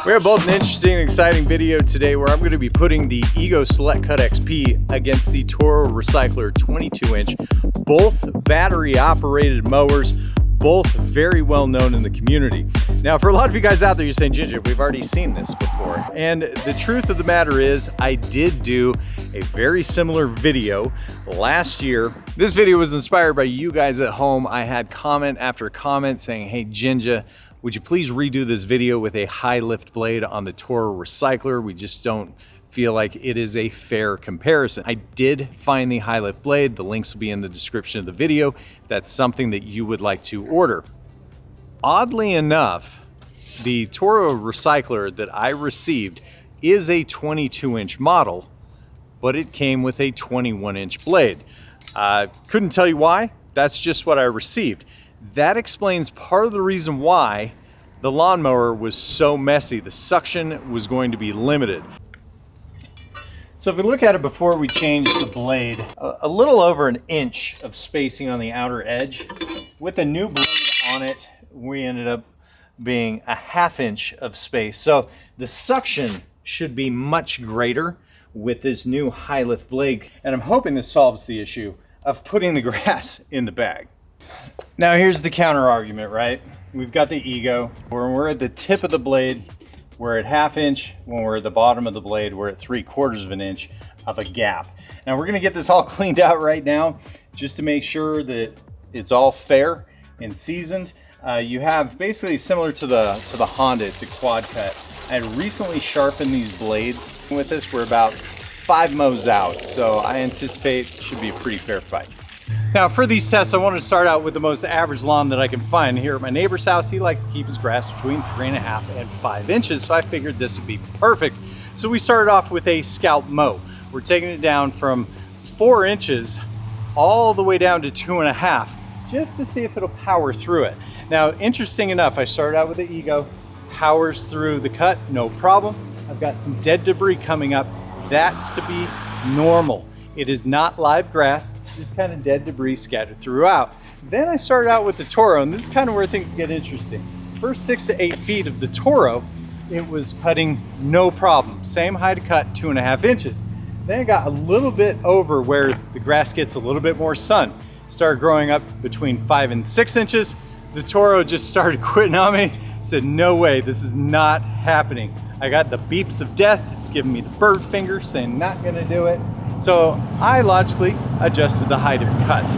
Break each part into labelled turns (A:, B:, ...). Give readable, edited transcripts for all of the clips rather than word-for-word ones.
A: We have both an interesting and exciting video today where I'm going to be putting the Ego Select Cut XP against the Toro Recycler 22-inch, both battery operated mowers, both very well known in the community. Now, for a lot of you guys out there, you're saying, Ginja, we've already seen this before. And the truth of the matter is, I did do a very similar video last year. This video was inspired by you guys at home. I had comment after comment saying, hey, Ginja, would you please redo this video with a high lift blade on the Toro Recycler? We just don't feel like it is a fair comparison. I did find the high lift blade. The links will be in the description of the video. That's something that you would like to order. Oddly enough, the Toro Recycler that I received is a 22-inch model, but it came with a 21-inch blade. Couldn't tell you why. That's just what I received. That explains part of the reason why the lawnmower was so messy. The suction was going to be limited. So if we look at it before we change the blade, a little over an inch of spacing on the outer edge. With a new blade on it, we ended up being a ½ inch of space. So the suction should be much greater with this new high lift blade. And I'm hoping this solves the issue of putting the grass in the bag. Now here's the counter argument, right? We've got the Ego. When we're at the tip of the blade, we're at ½ inch. When we're at the bottom of the blade, we're at 3/4 of an inch of a gap. Now we're gonna get this all cleaned out right now, just to make sure that it's all fair and seasoned. You have basically similar to the Honda, it's a quad cut. I had recently sharpened these blades with this. We're about 5 mows out, so I anticipate it should be a pretty fair fight. Now for these tests, I wanted to start out with the most average lawn that I can find. Here at my neighbor's house, he likes to keep his grass between 3.5 and 5 inches, so I figured this would be perfect. So we started off with a scalp mow. We're taking it down from 4 inches all the way down to 2.5, just to see if it'll power through it. Now, interesting enough, I started out with the Ego, powers through the cut, no problem. I've got some dead debris coming up. That's to be normal. It is not live grass, just kind of dead debris scattered throughout. Then I started out with the Toro, and this is kind of where things get interesting. First 6 to 8 feet of the Toro, it was cutting no problem. Same height of cut, 2.5 inches. Then it got a little bit over where the grass gets a little bit more sun. Started growing up between 5 and 6 inches. The Toro just started quitting on me. Said, no way, this is not happening. I got the beeps of death. It's giving me the bird finger saying not gonna do it. So I logically adjusted the height of cut.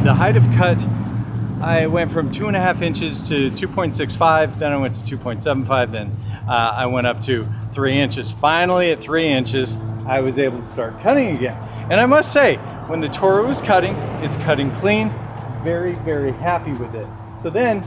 A: The height of cut, I went from 2.5 inches to 2.65, then I went to 2.75, then I went up to 3 inches. Finally at 3 inches, I was able to start cutting again. And I must say, when the Toro is cutting, it's cutting clean. Very, very happy with it. So then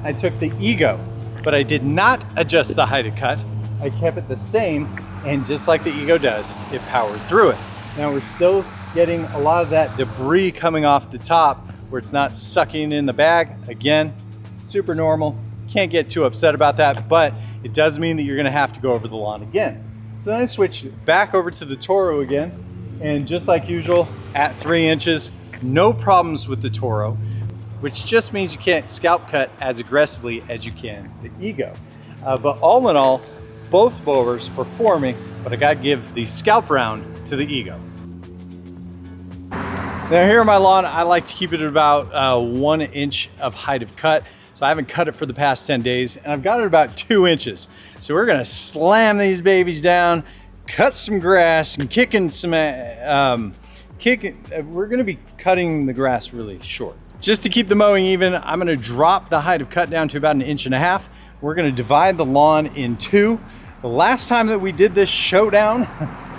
A: I took the Ego, but I did not adjust the height of cut. I kept it the same, and just like the Ego does, it powered through it. Now we're still getting a lot of that debris coming off the top where it's not sucking in the bag. Again, super normal. Can't get too upset about that, but it does mean that you're gonna have to go over the lawn again. So then I switched back over to the Toro again, and just like usual, at 3 inches, no problems with the Toro, which just means you can't scalp cut as aggressively as you can the Ego. But all in all, both mowers performing, but I gotta give the scalp round to the Ego. Now here on my lawn, I like to keep it at about 1 inch of height of cut. So I haven't cut it for the past 10 days, and I've got it about 2 inches. So we're gonna slam these babies down, cut some grass, and kicking some, we're gonna be cutting the grass really short. Just to keep the mowing even, I'm gonna drop the height of cut down to about 1.5 inches. We're gonna divide the lawn in 2. The last time that we did this showdown,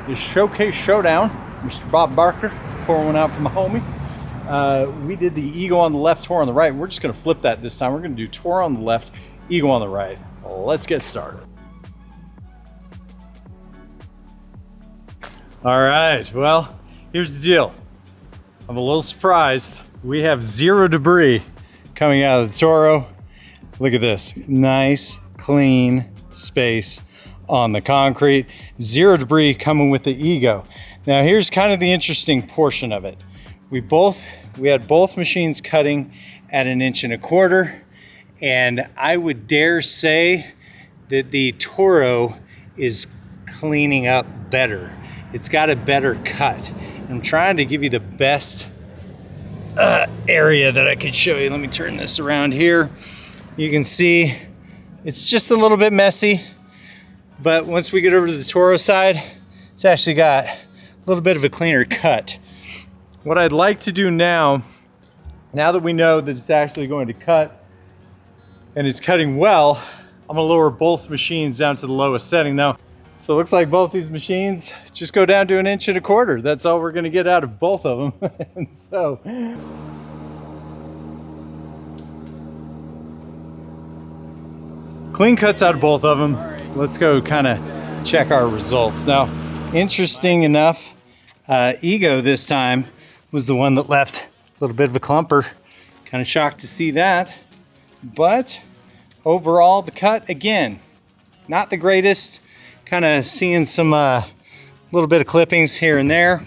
A: this showcase showdown, Mr. Bob Barker, pour one out for my homie. We did the Ego on the left, Toro on the right. We're just gonna flip that this time. We're gonna do Toro on the left, Ego on the right. Let's get started. All right, well, here's the deal. I'm a little surprised. We have 0 debris coming out of the Toro. Look at this, nice, clean space on the concrete. 0 debris coming with the Ego. Now here's kind of the interesting portion of it. We had both machines cutting at 1.25 inches, and I would dare say
B: that the Toro is cleaning up better. It's got a better cut. I'm trying to give you the best area that I could show you. Let me turn this around here. You can see it's just a little bit messy, but once we get over to the Toro side, it's actually got a little bit of a cleaner cut. What I'd like to do now that we know that it's actually going to cut and it's cutting well, I'm gonna lower both machines down to the lowest setting now. So it looks like both these machines just go down to 1 1/4 inch. That's all we're gonna get out of both of them. And so, clean cuts out of both of them. Let's go kind of check our results. Now, interesting enough, Ego this time was the one that left a little bit of a clumper. Kind of shocked to see that. But overall, the cut, again, not the greatest. Kind of seeing some little bit of clippings here and there.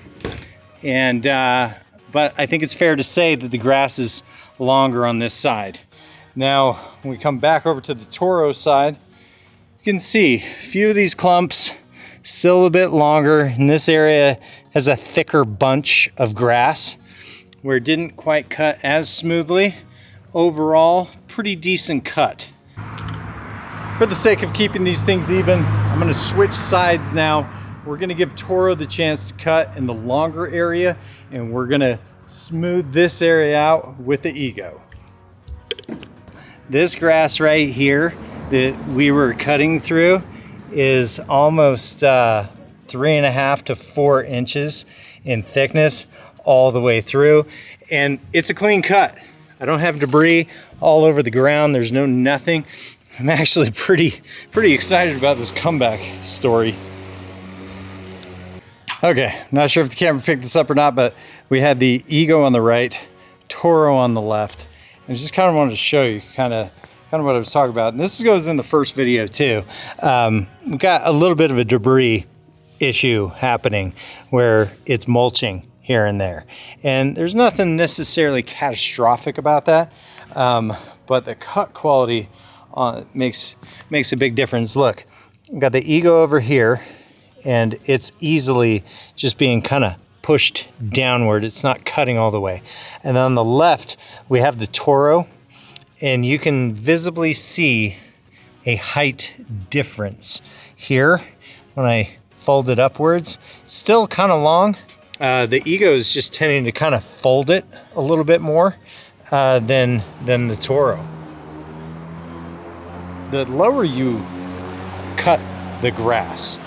B: And but I think it's fair to say that the grass is longer on this side. Now, when we come back over to the Toro side, you can see a few of these clumps still a bit longer, and this area has a thicker bunch of grass where it didn't quite cut as smoothly. Overall, pretty decent cut. For the sake of keeping these things even, I'm gonna switch sides now. We're gonna give Toro the chance to cut in the longer area, and we're gonna smooth this area out with the Ego. This grass right here that we were cutting through is almost 3.5 to 4 inches in thickness all the way through, and it's a clean cut. I don't have debris all over the ground. There's no nothing. I'm actually pretty excited about this comeback story. Okay, not sure if the camera picked this up or not, but we had the Ego on the right, Toro on the left, and just kind of wanted to show you kind of what I was talking about. And this goes in the first video too. We've got a little bit of a debris issue happening where it's mulching here and there. And there's nothing necessarily catastrophic about that, but the cut quality makes a big difference. Look, I've got the Ego over here, and it's easily just being kind of pushed downward. It's not cutting all the way. And on the left, we have the Toro, and you can visibly see a height difference here when I fold it upwards. It's still kind of long. The Ego is just tending to kind of fold it a little bit more than the Toro. The lower you cut the grass,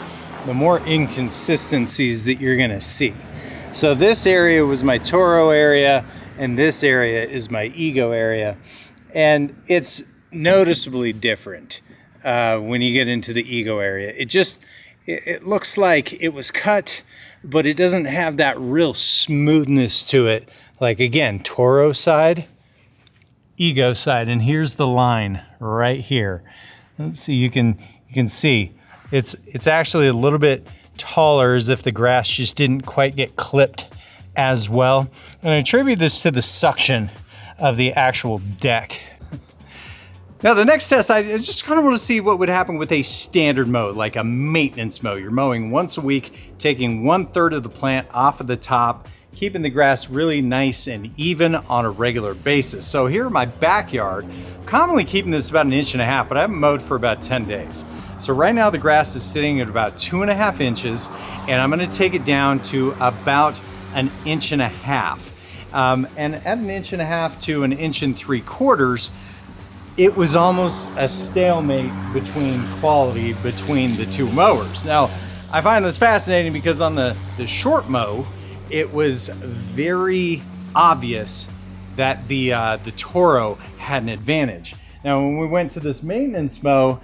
B: the more inconsistencies that you're gonna see. So this area was my Toro area, and this area is my Ego area. And it's noticeably different when you get into the Ego area. It looks like it was cut, but it doesn't have that real smoothness to it. Like again, Toro side, Ego side, and here's the line right here. Let's see, you can see it's actually a little bit taller, as if the grass just didn't quite get clipped as well. And I attribute this to the suction of the actual deck. Now the next test, I just kind of want to see what would happen with a standard mow, like a maintenance mow. You're mowing once a week, taking 1/3 of the plant off of the top, keeping the grass really nice and even on a regular basis. So here in my backyard, I'm commonly keeping this about 1.5 inches, but I haven't mowed for about 10 days. So right now the grass is sitting at about 2.5 inches, and I'm gonna take it down to about 1.5 inches. And at 1.5 inches to 1 3/4 inches, it was almost a stalemate between quality between the two mowers. Now, I find this fascinating because on the short mow, it was very obvious that the Toro had an advantage. Now, when we went to this maintenance mow,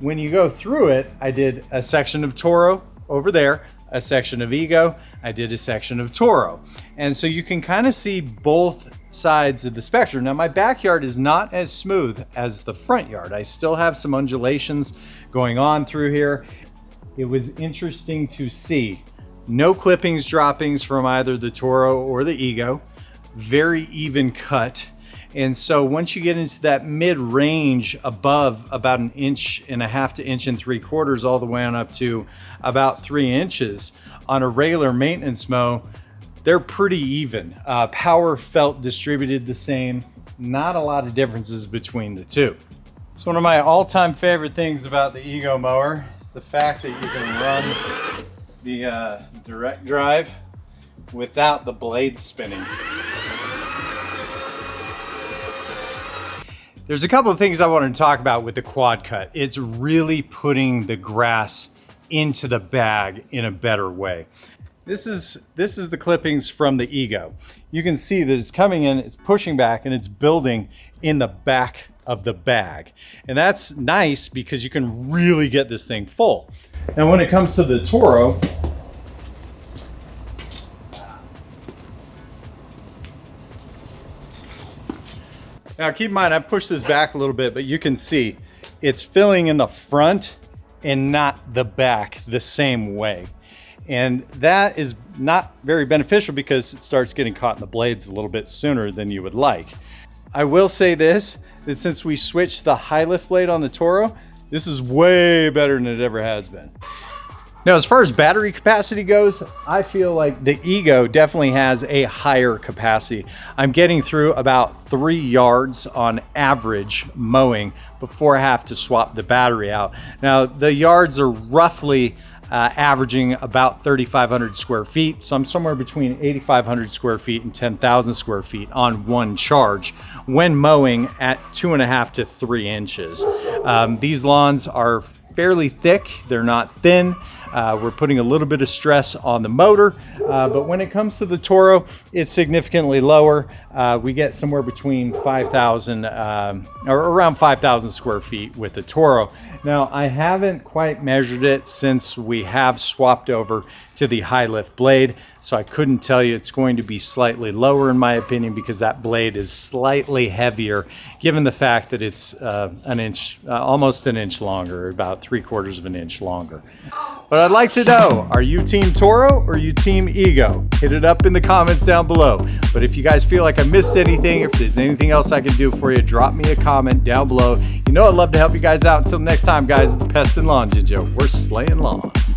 B: when you go through it, I did a section of Toro over there, a section of Ego, I did a section of Toro. And so you can kind of see both sides of the spectrum. Now my backyard is not as smooth as the front yard. I still have some undulations going on through here. It was interesting to see no clippings, droppings from either the Toro or the Ego, very even cut.
A: And so once you get into that mid-range above about 1.5 inches to 1.75 inches, all the way on up to about 3 inches on a regular maintenance mow, they're pretty even. Power felt distributed the same. Not a lot of differences between the two. So one of my all-time favorite things about the Ego mower is the fact that you can run the direct drive without the blade spinning. There's a couple of things I want to talk about with the quad cut. It's really putting the grass into the bag in a better way. This is the clippings from the Ego. You can see that it's coming in, it's pushing back, and it's building in the back of the bag. And that's nice because you can really get this thing full. Now when it comes to the Toro, now keep in mind, I pushed this back a little bit, but you can see it's filling in the front and not the back the same way. And that is not very beneficial because it starts getting caught in the blades a little bit sooner than you would like. I will say this, that since we switched the high lift blade on the Toro, this is way better than it ever has been. Now, as far as battery capacity goes, I feel like the Ego definitely has a higher capacity. I'm getting through about 3 yards on average mowing before I have to swap the battery out. Now, the yards are roughly averaging about 3,500 square feet. So I'm somewhere between 8,500 square feet and 10,000 square feet on one charge when mowing at 2.5 to 3 inches. These lawns are fairly thick, they're not thin. We're putting a little bit of stress on the motor, but when it comes to the Toro, it's significantly lower. We get somewhere between 5,000 or around 5,000 square feet with the Toro. Now, I haven't quite measured it since we have swapped over to the high lift blade, so I couldn't tell you. It's going to be slightly lower in my opinion because that blade is slightly heavier, given the fact that it's almost an inch longer, about 3/4 inch longer. But I'd like to know, are you Team Toro or are you Team Ego? Hit it up in the comments down below. But if you guys feel like I missed anything, if there's anything else I can do for you, drop me a comment down below. You know I'd love to help you guys out. Until next time, guys, it's Pest and Lawn Ginja. We're slaying lawns.